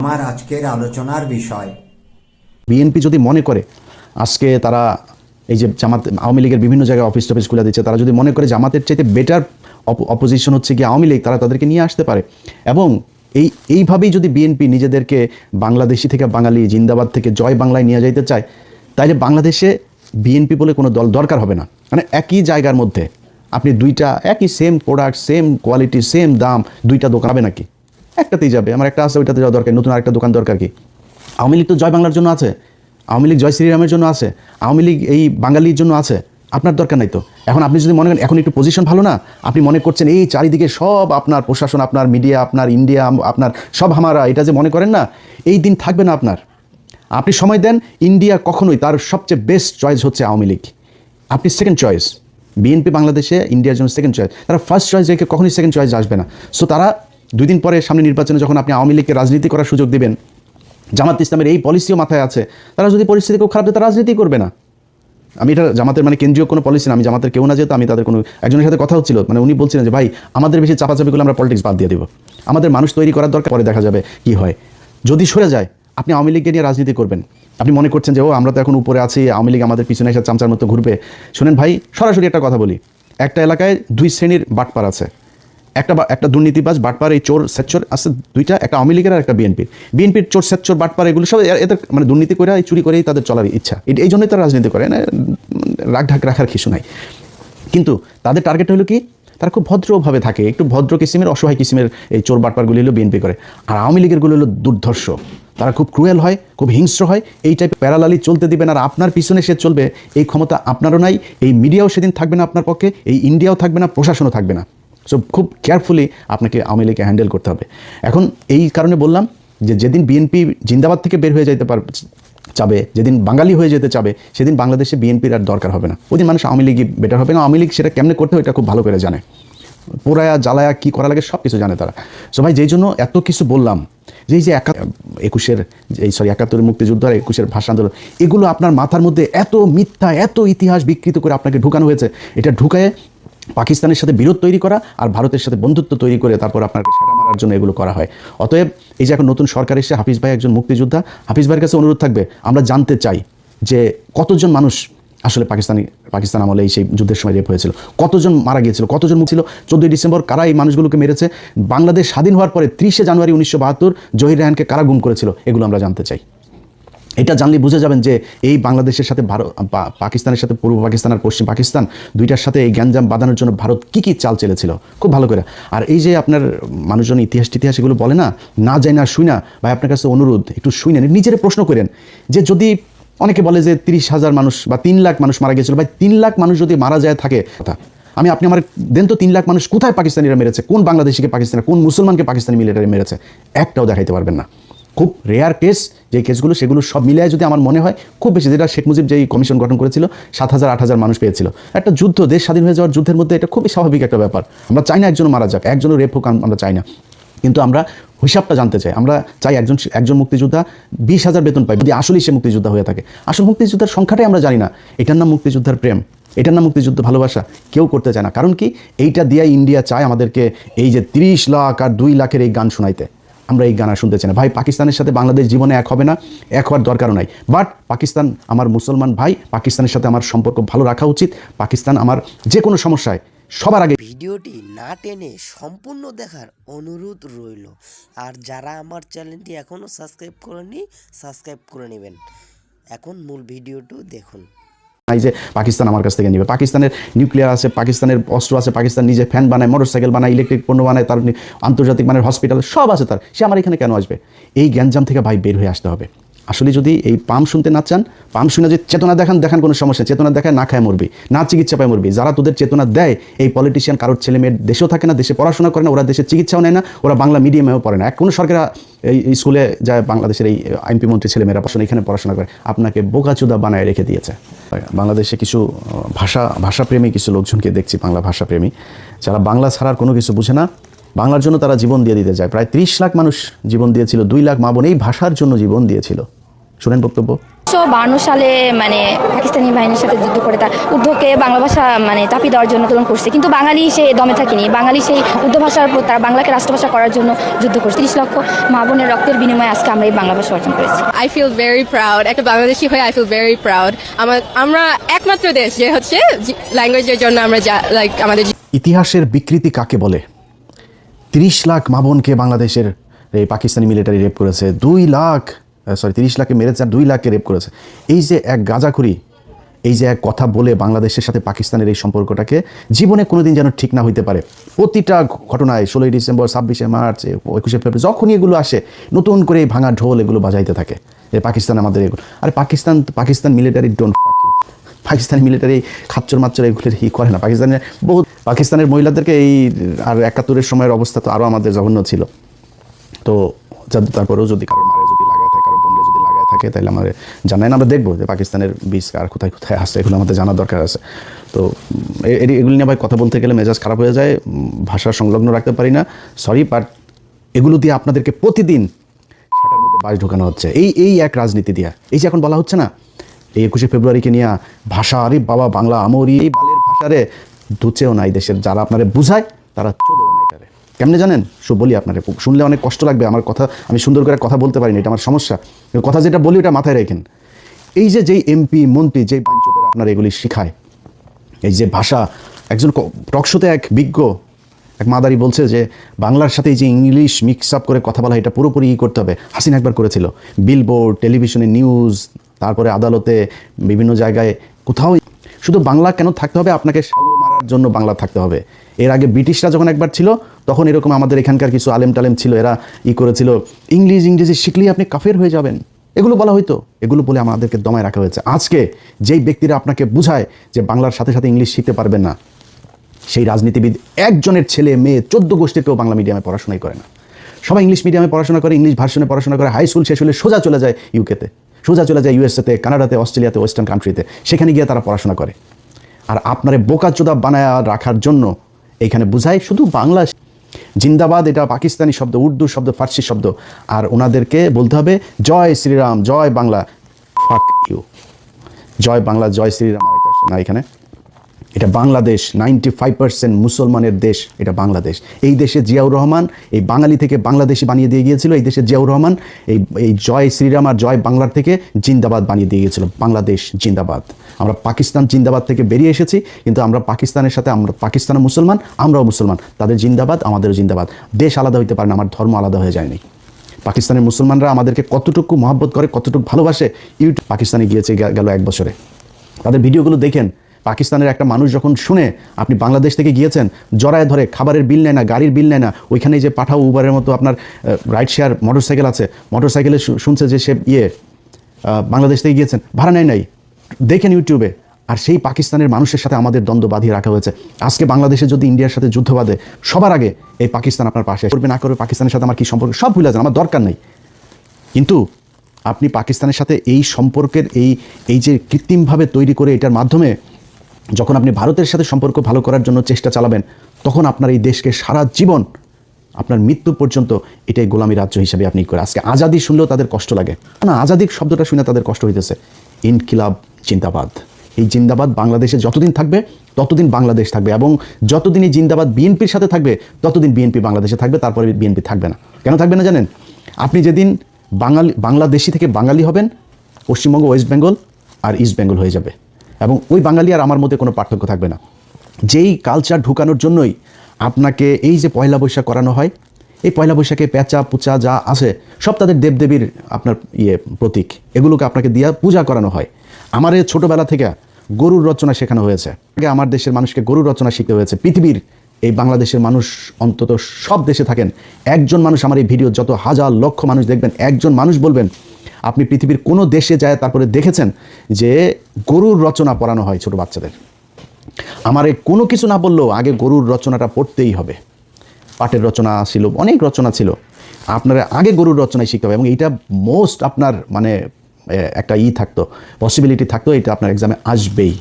আমার আজকের আলোচনার বিষয়, বিএনপি যদি মনে করে আজকে তারা এই যে জামাত আওয়ামী লীগের বিভিন্ন জায়গায় অফিস টফিস খুলে দিচ্ছে, তারা যদি মনে করে জামাতের চাইতে বেটার অপোজিশন হচ্ছে কি আওয়ামী লীগ, তারা তাদেরকে নিয়ে আসতে পারে। এবং এইভাবেই যদি বিএনপি নিজেদেরকে বাংলাদেশি থেকে বাঙালি, জিন্দাবাদ থেকে জয় বাংলায় নিয়ে যাইতে চায়, তাইলে বাংলাদেশে বিএনপি বলে কোনো দল দরকার হবে না। মানে একই জায়গার মধ্যে আপনি দুইটা একই same product, same quality, same দাম, দুইটা দোকান হবে নাকি? একটাতেই যাবে। আমার একটা আছে, ওইটাতে যাওয়া দরকার, নতুন আরেকটা দোকান দরকার কি? আওয়ামী লীগ তো জয় বাংলার জন্য আছে, আওয়ামী লীগ জয় শ্রীরামের জন্য আছে, আওয়ামী লীগ এই বাঙালির জন্য আছে। আপনার দরকার নাই তো। এখন আপনি যদি মনে করেন এখন একটু পজিশন ভালো না, আপনি মনে করছেন এই চারিদিকে সব আপনার প্রশাসন, আপনার মিডিয়া, আপনার ইন্ডিয়া, আপনার সব হামারা, এটা যে মনে করেন না, এই দিন থাকবে না আপনার। আপনি সময় দেন, ইন্ডিয়া কখনোই তার সবচেয়ে বেস্ট চয়েস হচ্ছে আওয়ামী লীগ। আপনি সেকেন্ড চয়েস। বিএনপি বাংলাদেশে ইন্ডিয়ার জন্য সেকেন্ড চয়েস, তারা ফার্স্ট চয়েস রেখে কখনোই সেকেন্ড চয়েস আসবে না। সো তারা 2 দিন পরে সামনে নির্বাচনে যখন আপনি আওয়ামী লীগকে রাজনীতি করার সুযোগ দেবেন, জামাত ইসলামের এই পলিসিও মাথায় আছে, তারা যদি পরিস্থিতি খুব খারাপ, তারা রাজনীতি করবে না। আমি এটা জামাতের মানে কেন্দ্রীয় কোনো পলিসি না, আমি জামাতের কেউ না, যেহেতু আমি তাদের কোনো একজনের সাথে কথা হচ্ছিল, মানে উনি বলছিলেন যে ভাই আমাদের বেশি চাপাচাপি করলে আমরা পলিটিক্স বাদ দিয়ে দেবো, আমাদের মানুষ তৈরি করার দরকার, পরে দেখা যাবে কি হয়। যদি সরে যায়, আপনি আওয়ামী লীগকে নিয়ে রাজনীতি করবেন, আপনি মনে করছেন যে ও আমরা তো এখন উপরে আছি, আওয়ামী লীগ আমাদের পিছনে এসে চামচার মতো ঘুরবে। শুনেন ভাই, সরাসরি একটা কথা বলি, একটা এলাকায় 2 শ্রেণীর বাটপার আছে, একটা দুর্নীতিবাজ বাটপার, এই চোর সেচ্চর আছে দুইটা, একটা আওয়ামী লীগের আর একটা বিএনপির চোর সেচ্চর বাটপার, এগুলো সব এদের মানে দুর্নীতি করে, এই চুরি করেই তাদের চলার ইচ্ছা, এই জন্যই তারা রাজনীতি করে না, রাগ ঢাক রাখার কিছু নাই। কিন্তু তাদের টার্গেট হলো কি, তারা খুব ভদ্রভাবে থাকে, একটু ভদ্র কিসিমের, অসহায় কিসিমের এই চোর বাটপারগুলি হলো বিএনপি করে। আর আওয়ামী লীগেরগুলো হলো দুর্ধর্ষ, তারা খুব ক্রুয়েল হয়, খুব হিংস্র হয়। এই টাইপের প্যারালালি চলতে দিবেন, আর আপনার পিছনে সে চলবে, এই ক্ষমতা আপনারও নাই, এই মিডিয়াও সেদিন থাকবে না আপনার পক্ষে, এই ইন্ডিয়াও থাকবে না, প্রশাসনও থাকবে না। সো খুব কেয়ারফুলি আপনাকে আওয়ামী লীগকে হ্যান্ডেল করতে হবে। এখন এই কারণে বললাম যে যেদিন বিএনপি জিন্দাবাদ থেকে বের হয়ে যেতে চাবে, যেদিন বাঙালি হয়ে যেতে চাবে, সেদিন বাংলাদেশে বিএনপির আর দরকার হবে না। ওই দিন মানুষ আওয়ামী লীগই বেটার হবে না। আওয়ামী লীগ সেটা কেমনে করতে হয় এটা খুব ভালো করে জানে, পোড়ায়া জ্বালায়া কী করা লাগে সব কিছু জানে তারা। সো ভাই, যেই জন্য এত কিছু বললাম, যে এই যে 71 মুক্তিযুদ্ধ আর 21 ভাষা আন্দোলন, এগুলো আপনার মাথার মধ্যে এত মিথ্যা, এত ইতিহাস বিকৃত করে আপনাকে ঢুকানো হয়েছে, এটা ঢুকায় পাকিস্তানের সাথে বিরোধ তৈরি করা আর ভারতের সাথে বন্ধুত্ব তৈরি করে তারপর আপনাকে সেটা মারার জন্য এগুলো করা হয়। অতএব এই যে এখন নতুন সরকার এসে, হাফিজ ভাই একজন মুক্তিযোদ্ধা, হাফিজ ভাইয়ের কাছে অনুরোধ থাকবে, আমরা জানতে চাই যে কতজন মানুষ আসলে পাকিস্তান আমলে সেই যুদ্ধের সময় রেপ হয়েছিল, কতজন মারা গিয়েছিল, কতজন মুখ ছিল, 14ই ডিসেম্বর কারা এই মানুষগুলোকে মেরেছে, বাংলাদেশ স্বাধীন হওয়ার পরে 30শে জানুয়ারি 1972 জহির রায়হানকে কারা গুম করেছিল, এগুলো আমরা জানতে চাই। এটা জানলে বুঝে যাবেন যে এই বাংলাদেশের সাথে পাকিস্তানের সাথে পূর্ব পাকিস্তান আর পশ্চিম পাকিস্তান দুইটার সাথে এই গ্যাঞ্জাম বাঁধানোর জন্য ভারত কী চাল চেলেছিল খুব ভালো করে। আর এই যে আপনার মানুষজন ইতিহাস এগুলো বলে না যায় না, শুই না ভাই, আপনার কাছে অনুরোধ, একটু শুই নেন, নিজেরা প্রশ্ন করেন যে যদি অনেকে বলে যে 30,000 মানুষ বা 3 লাখ মানুষ মারা গিয়েছিল, ভাই 3 লাখ মানুষ যদি মারা যায় থাকে, আপনি আমার দেন তো 3 লাখ মানুষ কোথায় পাকিস্তানিরা মেরেছে, কোন বাংলাদেশিকে পাকিস্তানি, কোন মুসলমানকে পাকিস্তানি মিলিটারি মেরেছে, একটাও দেখাইতে পারবেন না। খুব রেয়ার কেস যে কেসগুলো, সেগুলো সব মিলিয়ে যদি আমার মনে হয় খুব বেশি, যেটা শেখ মুজিব যেই কমিশন গঠন করেছিল 7,000-8,000 মানুষ পেয়েছিল, একটা যুদ্ধ, দেশ স্বাধীন হয়ে যাওয়ার যুদ্ধের মধ্যে এটা খুবই স্বাভাবিক একটা ব্যাপার। আমরা চাই না একজনও মারা যাক, একজনও রেপ হোক, আমরা চাই না, কিন্তু আমরা হিসাবটা জানতে চাই। আমরা চাই একজন মুক্তিযোদ্ধা 20,000 বেতন পায়, যদি আসলেই সে মুক্তিযোদ্ধা হয়ে থাকে। আসল মুক্তিযোদ্ধার সংখ্যাটাই আমরা জানি না। এটার নাম মুক্তিযোদ্ধার প্রেম, এটার নাম মুক্তিযুদ্ধ ভালোবাসা, কেউ করতে চায় না। কারণ কি, এইটা দিয়ে ইন্ডিয়া চায় আমাদেরকে এই যে 30 লাখ আর 2 লাখের এই গান শোনাইতে। আমরা এই গান শুনতে চাই না ভাই। পাকিস্তানের সাথে বাংলাদেশ জীবনে এক হবে না, এক হওয়ার দরকারও নাই। বাট পাকিস্তান আমার মুসলমান ভাই, পাকিস্তানের সাথে আমার সম্পর্ক ভালো রাখা উচিত। পাকিস্তান আমার যে কোনো সমস্যায় সবার আগে। ভিডিওটি না টেনে সম্পূর্ণ দেখার অনুরোধ রইল। আর যারা আমার চ্যানেলটি এখনও সাবস্ক্রাইব করেনি, সাবস্ক্রাইব করে নেবেন। এখন মূল ভিডিওটি দেখুন। এই যে পাকিস্তান আমার কাছ থেকে নেবে, পাকিস্তানের নিউক্লিয়ার আছে, পাকিস্তানের অস্ত্র আছে, পাকিস্তান নিজে ফ্যান বানায়, মোটরসাইকেল বানায়, ইলেকট্রিক পণ্য বানায়, তার আন্তর্জাতিক মানের হসপিটাল সব আছে তার, সে আমার এখানে কেন আসবে? এই গ্যাঞ্জাম থেকে ভাই বের হয়ে আসতে হবে। আসলে যদি এই পাম শুনতে না চান, পাম শুনে যদি চেতনা দেখান কোনো সমস্যা, চেতনা দেখায় না খায় মরবি, না চিকিৎসা পায় মরবি। যারা তোদের চেতনা দেয়, এই পলিটিশিয়ান কারোর ছেলে মেয়ের দেশেও থাকে না, দেশে পড়াশোনা করে না, ওরা দেশে চিকিৎসাও নেয় না, ওরা বাংলা মিডিয়ামেও পড়ে না। কোনো সরকার এই স্কুলে যায়, বাংলাদেশের এই এমপি মন্ত্রী ছেলেমেয়েরা এখানে পড়াশোনা করে, আপনাকে বোকাচুদা বানায় রেখে দিয়েছে। বাংলাদেশে কিছু ভাষাপ্রেমী কিছু লোকজনকে দেখছি, বাংলা ভাষাপ্রেমী, যারা বাংলা ছাড়ার কোনো কিছু বুঝে না, বাংলার জন্য তারা জীবন দিয়ে দিতে যায়। প্রায় 30 লাখ মানুষ জীবন দিয়েছিল, 2 লাখ মা বোন এই ভাষার জন্য জীবন দিয়েছিল। শুনেন বক্তব্য। 1952 সালে মানে পাকিস্তানি বাহিনীর সাথে যুদ্ধ করে তার উর্দুকে বাংলা ভাষা মানে চাপিয়ে দেওয়ার জন্য আন্দোলন করছে, কিন্তু বাঙালি সে দমে থাকেনি। বাঙালি সেই উর্দু ভাষার উপর তার বাংলাকে রাষ্ট্রভাষা করার জন্য যুদ্ধ করছে। 30 লক্ষ মা বোনের রক্তের বিনিময়ে আজকে আমরা এই বাংলা ভাষা অর্জন করেছি। I feel very proud. একটা বাংলাদেশি হয়ে I feel very proud. আমরা একমাত্র দেশ যে হচ্ছে ল্যাঙ্গুয়েজের জন্য আমরা লাইক আমাদের ইতিহাসের বিকৃতি কাকে বলে? 30 লাখ মা বোনকে বাংলাদেশের এই পাকিস্তানি মিলিটারি রেপ করেছে, 30 লাখকে মেরেছে আর 2 লাখকে রেপ করেছে। এই যে এক গাঁজাখুরি, এই যে এক কথা বলে বাংলাদেশের সাথে পাকিস্তানের এই সম্পর্কটাকে জীবনে কোনোদিন যেন ঠিক না হইতে পারে। প্রতিটা ঘটনায় 16ই ডিসেম্বর, 26শে মার্চ, 21শে ফেব্রুয়ারি যখনই এগুলো আসে নতুন করে এই ভাঙা ঢোল এগুলো বাজাইতে থাকে যে পাকিস্তান আমাদের এগুলো। আরে Pakistan military don't fuck you. Pakistani military খাচ্চর মাচ্চর এগুলোর করে না। পাকিস্তানের মহিলাদেরকে এই আর 71-এর সময়ের অবস্থা তো আরও আমাদের জঘন্য ছিল। তো তারপরেও যদি কারোর মারে যদি লাগায় থাকে, কারো বোনরে যদি লাগায় থাকে, তাহলে আমাদের জানায় না, আমরা দেখবো যে পাকিস্তানের বীজ আর কোথায় কোথায় আসছে, এগুলো আমাদের জানার দরকার আছে। তো এগুলি নিয়ে ভাই কথা বলতে গেলে মেজাজ খারাপ হয়ে যায়, ভাষা সংলগ্ন রাখতে পারি না, সরি। বাট এগুলো দিয়ে আপনাদেরকে প্রতিদিন সেটার মধ্যে বাস ঢোকানো হচ্ছে এই এক রাজনীতি দিয়া। এই যে এখন বলা হচ্ছে না এই 21শে ফেব্রুয়ারিকে নিয়ে ভাষা, আরে বাবা বাংলা আমরি, এই বালের ভাষারে ধুচেও নাই দেশের যারা আপনারে বুঝায়, তারা চোদেও নাই তারে। কেমনে জানেন? বলি আপনারে, শুনলে অনেক কষ্ট লাগবে, আমার কথা আমি সুন্দর করে কথা বলতে পারিনি, এটা আমার সমস্যা। কথা যেটা বলি ওটা মাথায় রাখেন। এই যে যেই এমপি মন্ত্রী যেই বাঞ্চদের আপনার এগুলি শিখায়, এই যে ভাষা, একজন টকশোতে এক বিজ্ঞ এক মাদারি বলছে যে বাংলার সাথে এই যে ইংলিশ মিক্স আপ করে কথা বলা, এটা পুরোপুরি করতে হবে। হাসিনা একবার করেছিল, বিলবোর্ড, টেলিভিশনে নিউজ, তারপরে আদালতে, বিভিন্ন জায়গায়, কোথাও শুধু বাংলা কেন থাকতে হবে? আপনাকে সাউ মারার জন্য বাংলা থাকতে হবে। এর আগে ব্রিটিশরা যখন একবার ছিল তখন এরকম আমাদের এখানকার কিছু আলেম টালেম ছিল, এরা করেছিল ইংরেজি শিখলেই আপনি কাফের হয়ে যাবেন, এগুলো বলা হয়তো। এগুলো বলে আমাদেরকে দমায় রাখা হয়েছে। আজকে যেই ব্যক্তিরা আপনাকে বুঝায় যে বাংলার সাথে সাথে ইংলিশ শিখতে পারবেন না, সেই রাজনীতিবিদ একজনের ছেলে মেয়ে 14 গোষ্ঠীর কেউ বাংলা মিডিয়ামে পড়াশোনাই করে না। সবাই ইংলিশ মিডিয়ামে পড়াশোনা করে, ইংলিশ ভার্সনে পড়াশোনা করে, হাই স্কুল শেষ হলে সোজা চলে যায় ইউকেতে, সোজা চলে যায় ইউএসএতে, কানাডাতে, অস্ট্রেলিয়াতে, ওয়েস্টার্ন কান্ট্রিতে, সেখানে গিয়ে তারা পড়াশোনা করে। আর আপনারে বোকাচোদা বানায় রাখার জন্য এইখানে বুঝায় শুধু বাংলা জিন্দাবাদ, এটা পাকিস্তানি শব্দ, উর্দু শব্দ, ফার্সি শব্দ। আর ওনাদেরকে বলতে হবে জয় শ্রীরাম, জয় বাংলা। Fuck you. জয় বাংলা, জয় শ্রীরাম আর না, এখানে এটা বাংলাদেশ, 95% মুসলমানের দেশ এটা বাংলাদেশ। এই দেশে জিয়াউর রহমান এই বাঙালি থেকে বাংলাদেশি বানিয়ে দিয়ে গিয়েছিল। এই দেশে জিয়াউর রহমান এই জয় শ্রীরাম আর জয় বাংলার থেকে জিন্দাবাদ বানিয়ে দিয়ে গিয়েছিল। বাংলাদেশ জিন্দাবাদ। আমরা পাকিস্তান জিন্দাবাদ থেকে বেরিয়ে এসেছি, কিন্তু আমরা পাকিস্তানের সাথে, আমরা পাকিস্তানের মুসলমান, আমরাও মুসলমান, তাদের জিন্দাবাদ, আমাদেরও জিন্দাবাদ। দেশ আলাদা হইতে পারে না, আমার ধর্ম আলাদা হয়ে যায়নি। পাকিস্তানের মুসলমানরা আমাদেরকে কতটুকু মহব্বত করে, কতটুকু ভালোবাসে, পাকিস্তানে গিয়েছে গেল 1 বছরে। তাদের ভিডিওগুলো দেখেন। পাকিস্তানের একটা মানুষ যখন শুনে আপনি বাংলাদেশ থেকে গিয়েছেন, জড়ায় ধরে, খাবারের বিল নেয় না, গাড়ির বিল নেয় না, ওইখানে যে পাঠাও উবারের মতো আপনার রাইড শেয়ার মোটরসাইকেল আছে, মোটরসাইকেলে শুনছে যে সে বাংলাদেশ থেকে গিয়েছেন, ভাড়া নেয় নাই, দেখেন ইউটিউবে। আর সেই পাকিস্তানের মানুষের সাথে আমাদের দ্বন্দ্ব বাঁধিয়ে রাখা হয়েছে। আজকে বাংলাদেশে যদি ইন্ডিয়ার সাথে যুদ্ধ বাঁধে, সবার আগে এই পাকিস্তান আপনার পাশে করবে না করবে, পাকিস্তানের সাথে আমার কী সম্পর্ক সব ভুলে যান, আমার দরকার নেই। কিন্তু আপনি পাকিস্তানের সাথে এই সম্পর্কের এই যে কৃত্রিমভাবে তৈরি করে, এটার মাধ্যমে যখন আপনি ভারতের সাথে সম্পর্ক ভালো করার জন্য চেষ্টা চালাবেন, তখন আপনার এই দেশকে সারা জীবন, আপনার মৃত্যু পর্যন্ত এটাই গোলামী রাজ্য হিসেবে আপনি করে। আজকে আজাদি শুনলেও তাদের কষ্ট লাগে না, আজাদি শব্দটা শুনে তাদের কষ্ট হইতেছে। ইনকিলাব জিন্দাবাদ। এই জিন্দাবাদ বাংলাদেশে যতদিন থাকবে ততদিন বাংলাদেশ থাকবে, এবং যতদিন এই জিন্দাবাদ বিএনপির সাথে থাকবে ততদিন বিএনপি বাংলাদেশে থাকবে, তারপরে বিএনপি থাকবে না। কেন থাকবে না জানেন? আপনি যেদিন বাংলাদেশি থেকে বাঙালি হবেন, পশ্চিমবঙ্গ, ওয়েস্ট বেঙ্গল আর ইস্ট বেঙ্গল হয়ে যাবে, এবং ওই বাঙালি আর আমার মধ্যে কোনো পার্থক্য থাকবে না। যেই কালচার ঢুকানোর জন্যই আপনাকে এই যে পয়লা বৈশাখ করানো হয়, এই পয়লা বৈশাখে পেঁচা পুচা যা আছে সব তাদের দেবদেবীর আপনার প্রতীক, এগুলোকে আপনাকে দিয়ে পূজা করানো হয়। আমার ছোটোবেলা থেকে গরুর রচনা শেখানো হয়েছে। আগে আমার দেশের মানুষকে গরুর রচনা শিখতে হয়েছে। পৃথিবীর এই বাংলাদেশের মানুষ, অন্তত সব দেশে থাকেন, একজন মানুষ, আমার এই ভিডিও যত হাজার লক্ষ মানুষ দেখবেন, একজন মানুষ বলবেন আপনি পৃথিবীর কোনো দেশে যায় তারপরে দেখেছেন যে গরুর রচনা পড়ানো হয় ছোট বাচ্চাদের। আমার কোনো কিছু না বললেও আগে গরুর রচনাটা পড়তেই হবে। পাটের রচনা ছিল, অনেক রচনা ছিল, আপনারা আগে গরুর রচনায় শিখতে হবে। এবং এইটা মোস্ট আপনার মানে একটা থাকতো, পসিবিলিটি থাকতো, এটা আপনার এক্সামে আসবেই।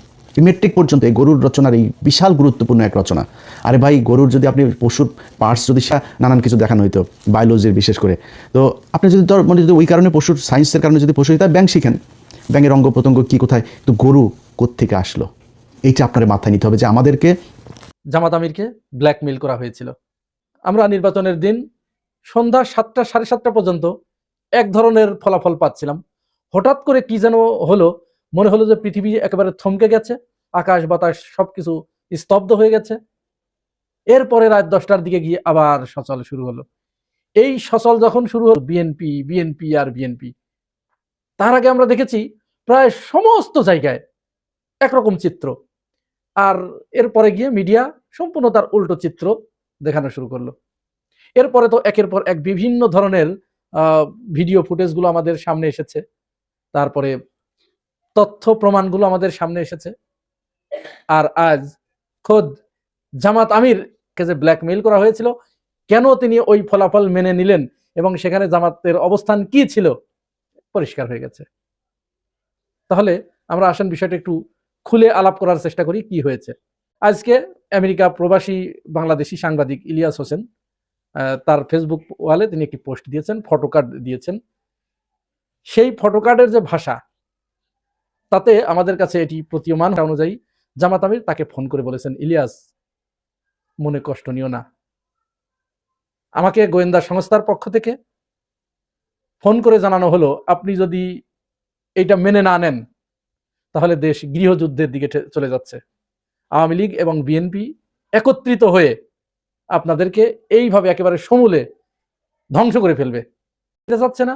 মেট্রিক পর্যন্ত এই গরুর রচনার এই বিশাল গুরুত্বপূর্ণ এক রচনা। আরে ভাই, গরুর যদি আপনি পশুর পার্টস যদি নানান কিছু দেখানো হইতো, বায়োলজির বিশেষ করে, তো আপনি যদি ওই কারণে পশুর সায়েন্সের কারণে যদি পশু, তার ব্যাংক শিখেন, ব্যাঙের অঙ্গ প্রত্যঙ্গ কি কোথায়, কিন্তু গরু কোত্থেকে আসলো, এইটা আপনার মাথায় নিতে হবে যে আমাদেরকে জামাত আমিরকে ব্ল্যাকমেইল করা হয়েছিল। আমরা নির্বাচনের দিন সন্ধ্যা 7টা 7:30 পর্যন্ত এক ধরনের ফলাফল পাচ্ছিলাম। হঠাৎ করে কি যেন হলো, মনে হলো যে পৃথিবী একেবারে থমকে গেছে, আকাশ বাতাস সবকিছু স্তব্ধ হয়ে গেছে। এরপরে রাত 10টার দিকে গিয়ে আবার সচল শুরু হলো। এই সচল যখন শুরু হলো, বিএনপি বিএনপি আর বিএনপি, তার আগে আমরা দেখেছি প্রায় সমস্ত জায়গায় একরকম চিত্র, আর এরপরে গিয়ে মিডিয়া সম্পূর্ণ তার উল্টো চিত্র দেখানো শুরু করলো। এরপরে তো একের পর এক বিভিন্ন ধরনের ভিডিও ফুটেজগুলো আমাদের সামনে এসেছে, তারপরে তথ্য প্রমাণগুলো আমাদের সামনে এসেছে। আর আজ খোদ জামাত আমিরকে যে ব্ল্যাকমেইল করা হয়েছিল, কেন তিনি ওই ফলাফল মেনে নিলেন এবং সেখানে জামাতের অবস্থান কি ছিল পরিষ্কার হয়ে গেছে। তাহলে আমরা আসেন বিষয়টা একটু খুলে আলাপ করার চেষ্টা করি কি হয়েছে। আজকে আমেরিকা প্রবাসী বাংলাদেশি সাংবাদিক ইলিয়াস হোসেন তার ফেসবুক ওয়ালে তিনি একটি পোস্ট দিয়েছেন, ফটোকার্ড দিয়েছেন। সেই ফটোকার্ডের যে ভাষা, তাতে আমাদের কাছে এটি প্রতীয়মান অনুযায়ী জামাত আমির তাকে ফোন করে বলেছেন, ইলিয়াস, মনে কষ্ট নিও না। আমাকে গোয়েন্দা সংস্থার পক্ষ থেকে ফোন করে জানানো হলো, আপনি যদি এইটা মেনে না নেন তাহলে দেশ গৃহযুদ্ধের দিকে চলে যাচ্ছে। আওয়ামী লীগ এবং বিএনপি একত্রিত হয়ে আপনাদেরকে এইভাবে একেবারে সমূলে ধ্বংস করে ফেলবে। যাচ্ছে না,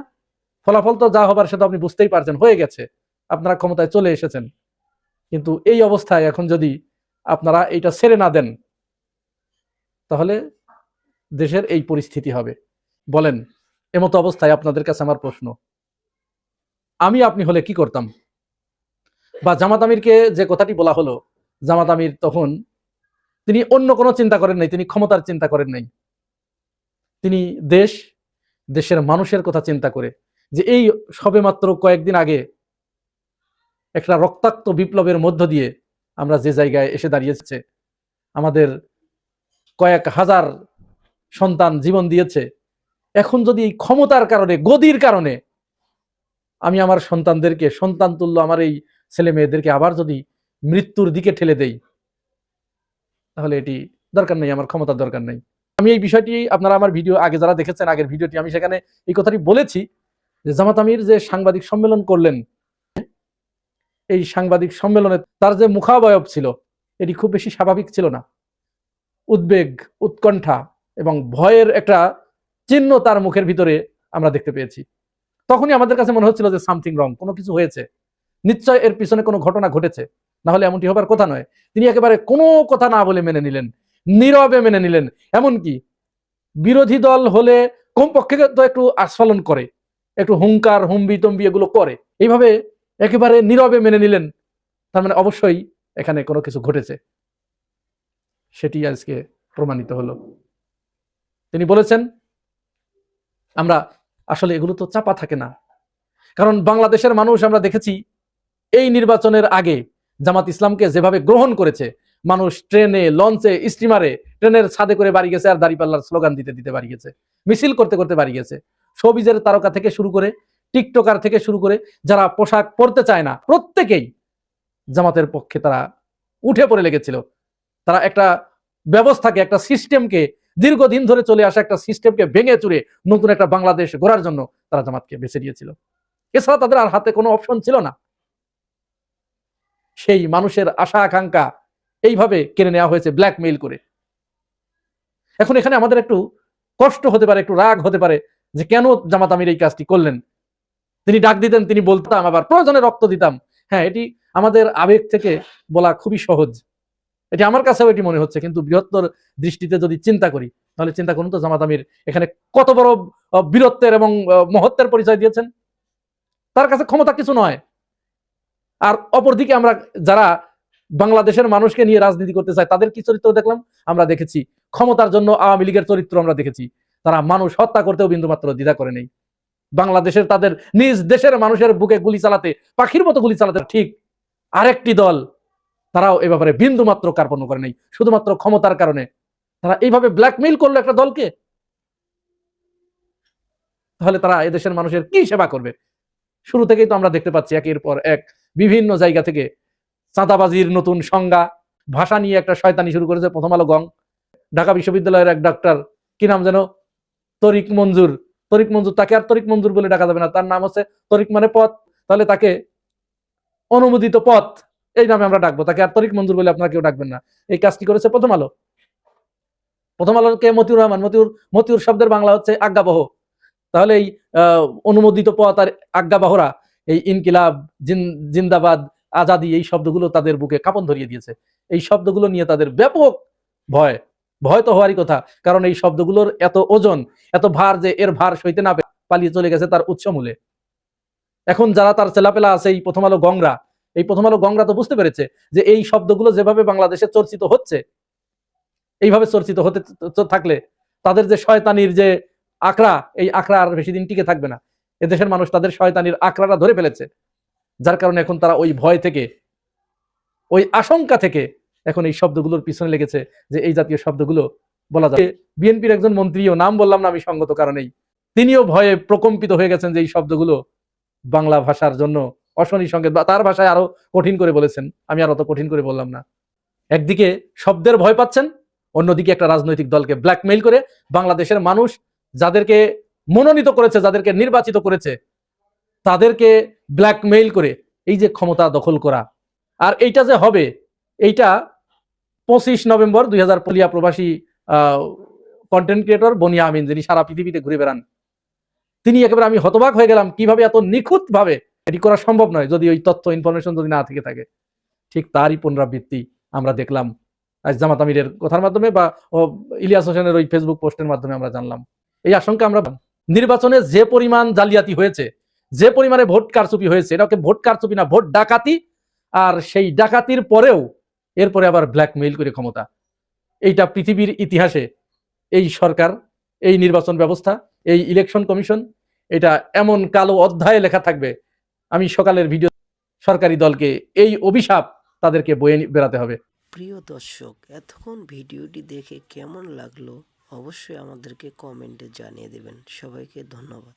ফলাফল তো যা হবার সেটা আপনি বুঝতেই পারছেন, হয়ে গেছে, আপনারা ক্ষমতায় চলে এসেছেন। কিন্তু এই অবস্থায় এখন যদি আপনারা এইটা ছেড়ে না দেন তাহলে দেশের এই পরিস্থিতি হবে। বলেন, এমতো অবস্থায় আপনাদের কাছে আমার প্রশ্ন, আমি আপনি হলে কি করতাম? বা জামাত আমিরকে যে কথাটি বলা হলো, জামাত আমির তখন তিনি অন্য কোনো চিন্তা করেন নাই, তিনি ক্ষমতার চিন্তা করেন নাই, তিনি দেশের মানুষের কথা চিন্তা করে, যে এই সবেমাত্র কয়েকদিন আগে একটা রক্তাক্ত বিপ্লবের মধ্য দিয়ে আমরা যে জায়গায় এসে দাঁড়িয়েছে, আমাদের কয়েক হাজার সন্তান জীবন দিয়েছে, এখন যদি এই ক্ষমতার কারণে, গদির কারণে আমি আমার সন্তানদেরকে, সন্তান তুল্য আমার এই ছেলে মেয়েদেরকে আবার যদি মৃত্যুর দিকে ঠেলে দেই, তাহলে এটি দরকার নেই, আমার ক্ষমতার দরকার নেই। আমি এই বিষয়টি, আপনারা আমার ভিডিও আগে যারা দেখেছেন, আগের ভিডিওটি, আমি সেখানে এই কথাটি বলেছি যে জামাত আমির যে সাংবাদিক সম্মেলন করলেন, এই সাংবাদিক সম্মেলনে তার যে মুখাবয়ব ছিল এটি খুব বেশি স্বাভাবিক ছিল না। উদ্বেগ, উৎকণ্ঠা এবং ভয়ের একটা চিহ্ন তার মুখের ভিতরে আমরা দেখতে পেয়েছি। তখনই আমাদের কাছে মনে হচ্ছিল যে সামথিং রং, কোনো কিছু হয়েছে, নিশ্চয় এর পিছনে কোনো ঘটনা ঘটেছে, না হলে এমনটি হবার কথা নয়। তিনি একেবারে কোনো কথা না বলে মেনে নিলেন, নীরবে মেনে নিলেন। এমনকি বিরোধী দল হলে কমপক্ষে তো একটু আস্ফালন করে, একটু হুঙ্কার হুম্বি তম্বি এগুলো করে, এইভাবে একেবারে নীরবে মেনে নিলেন। তার মানে অবশ্যই এখানে কোনো কিছু ঘটেছে, সেটি আজকে প্রমাণিত হলো। তিনি বলেছেন, আমরা আসলে এগুলো তো চাপা থাকে না, কারণ বাংলাদেশের মানুষ আমরা দেখেছি এই নির্বাচনের আগে জামাত ইসলামকে যেভাবে গ্রহণ করেছে, মানুষ ট্রেনে, লঞ্চে, স্টিমারে, ট্রেনের ছাদে করে বাড়ি গেছে, আর দাঁড়িপাল্লার স্লোগান দিতে দিতে বাড়ি গেছে, মিছিল করতে করতে বাড়ি গেছে। শোবিজের তারকা থেকে শুরু করে, টিকটকার থেকে শুরু করে, যারা পোশাক পরতে চায় না, প্রত্যেকেই জামাতের পক্ষে তারা উঠে পড়ে লেগেছিল। তারা একটা ব্যবস্থাকে, একটা সিস্টেমকে, দীর্ঘদিন ধরে চলে আসা একটা সিস্টেমকে ভেঙে চুরে নতুন একটা বাংলাদেশ গড়ার জন্য তারা জামাতকে বেছে দিয়েছিল। এছাড়া তাদের আর হাতে কোনো অপশন ছিল না। সেই মানুষের আশা আকাঙ্ক্ষা এইভাবে কেড়ে নেওয়া হয়েছে ব্ল্যাকমেইল করে। এখন এখানে আমাদের একটু কষ্ট হতে পারে, একটু রাগ হতে পারে যে কেন জামাত আমির এই কাজটি করলেন। তিনি ডাক দিতেন, তিনি বলতাম, আবার প্রয়োজনে রক্ত দিতাম। হ্যাঁ, এটি আমাদের আবেগ থেকে বলা খুবই সহজ, এটি আমার কাছেও এটি মনে হচ্ছে। কিন্তু বৃহত্তর দৃষ্টিতে যদি চিন্তা করি, তাহলে চিন্তা করুন তো জামাত আমির এখানে কত বড় বীরত্বের এবং মহত্বের পরিচয় দিয়েছেন। তার কাছে ক্ষমতা কিছু নয়। আর অপরদিকে আমরা যারা বাংলাদেশের মানুষকে নিয়ে রাজনীতি করতে চাই, তাদের কি চরিত্র দেখলাম? আমরা দেখেছি ক্ষমতার জন্য আওয়ামী লীগের চরিত্র আমরা দেখেছি। তারা মানুষ হত্যা করতেও বিন্দুমাত্র দ্বিধা করে নেই। বাংলাদেশের, তাদের নিজ দেশের মানুষের বুকে গুলি চালাতে, পাখির মতো গুলি চালাতে ঠিক আরেকটি দল, তারাও এ ব্যাপারে বিন্দুমাত্র কার্পণ্য করে নেই। শুধুমাত্র ক্ষমতার কারণে তারা এইভাবে ব্ল্যাকমেইল করলো একটা দলকে। তাহলে তারা এদেশের মানুষের কি সেবা করবে? শুরু থেকেই তো আমরা দেখতে পাচ্ছি একের পর এক বিভিন্ন জায়গা থেকে চাঁদাবাজির নতুন সংজ্ঞা, ভাষা নিয়ে একটা শয়তানি শুরু করেছে প্রথম আলো গং। ঢাকা বিশ্ববিদ্যালয়ের এক ডাক্তার, কি নাম যেন, তরিক মঞ্জুর, তাকে আর তরিক মঞ্জুর বলে ডাকা যাবে না, তার নাম হচ্ছে তরিক মানে পথ, তাহলে তাকে অনুমোদিত পথ এই নামে আমরা ডাকবো, তাকে আর তরিক মঞ্জুর বলে আপনারা কেউ ডাকবেন না। এই কাজটি করেছে প্রথম আলো। প্রথম আলোকে মতিউর রহমান, মতিউর শব্দের বাংলা হচ্ছে আজ্ঞাবহ, তাহলে এই অনুমোদিত পথ আর আজ্ঞাবহরা এই ইনকিলাব, জিন্দাবাদ, আজাদি এই শব্দগুলো তাদের বুকে কাঁপন ধরিয়ে দিয়েছে। এই শব্দগুলো নিয়ে তাদের ব্যাপক ভয় তো হওয়ারই কথা, কারণ এই শব্দগুলোর এত ওজন, এত ভার যে এর ভার সইতে না পেরে পালিয়ে চলে গেছে তার উৎস মূলে। এখন যারা তার চেলাপেলা আছে এই প্রথম আলো গংরা তো বুঝতে পেরেছে যে এই শব্দগুলো যেভাবে বাংলাদেশে চর্চিত হচ্ছে, এইভাবে চর্চিত হতে থাকলে তাদের যে শয়তানির যে আঁকড়া, এই আঁকড়া আর বেশি দিন টিকে থাকবে না। এদেশের মানুষ তাদের শয়তানির আঁকড়াটা ধরে ফেলেছে, যার কারণে এখন তারা ওই ভয় থেকে, ওই আশঙ্কা থেকে এখন এই শব্দগুলোর পিছনে লেগেছে যে এই জাতীয় শব্দগুলো বলা যায়। বিএনপির একজন মন্ত্রীও, নাম বললাম না আমি সঙ্গত কারণেই, তিনিও ভয়ে প্রকম্পিত হয়ে গেছেন যে এই শব্দগুলো বাংলা ভাষার জন্য অশনি সংকেত, বা তার ভাষায় আরো কঠিন করে বলেছেন, আমি আর অত কঠিন করে বললাম না। একদিকে শব্দের ভয় পাচ্ছেন, অন্যদিকে একটা রাজনৈতিক দলকে ব্ল্যাকমেইল করে বাংলাদেশের মানুষ যাদেরকে মনোনীত করেছে, যাদেরকে নির্বাচিত করেছে, তাদেরকে ব্ল্যাকমেইল করে এই যে ক্ষমতা দখল করা। আর এইটা যে হবে, এইটা 25 নভেম্বর 2000 প্রবাসী কন্টেন্ট ক্রিয়েটর বনিয়া আমিন, যিনি সারা পৃথিবীতে ঘুরে বেড়ান, তিনি একেবারে, আমি হতবাক হয়ে গেলাম কিভাবে এত নিখুঁত ভাবে, এটি করা সম্ভব নয় যদি ওই তথ্য ইনফরমেশন যদি না থেকে থাকে। ঠিক তারই পুনরাবৃত্তি আমরা দেখলাম আজ জামাত আমিরের কথার মাধ্যমে বা ইলিয়াস হোসেনের ওই ফেসবুক পোস্টের মাধ্যমে আমরা জানলাম। এই আশঙ্কা আমরা, নির্বাচনে যে পরিমাণ জালিয়াতি হয়েছে, যে পরিমাণে ভোট কারচুপি হয়েছে, এটাকে ভোট কারচুপি না, ভোট ডাকাতি, আর সেই ডাকাতির পরেও এরপরে আবার ব্ল্যাকমেইল করে ক্ষমতা। এইটা পৃথিবীর ইতিহাসে এই সরকার, এই নির্বাচন ব্যবস্থা, এই ইলেকশন কমিশন, এটা এমন কালো অধ্যায়ে লেখা থাকবে। আমি সকালের ভিডিও, সরকারি দলকে এই অভিশাপ তাদেরকে বয়ে বেড়াতে হবে। প্রিয় দর্শক, এতক্ষণ ভিডিওটি দেখে কেমন লাগলো অবশ্যই আমাদেরকে কমেন্টে জানিয়ে দেবেন। সবাইকে ধন্যবাদ।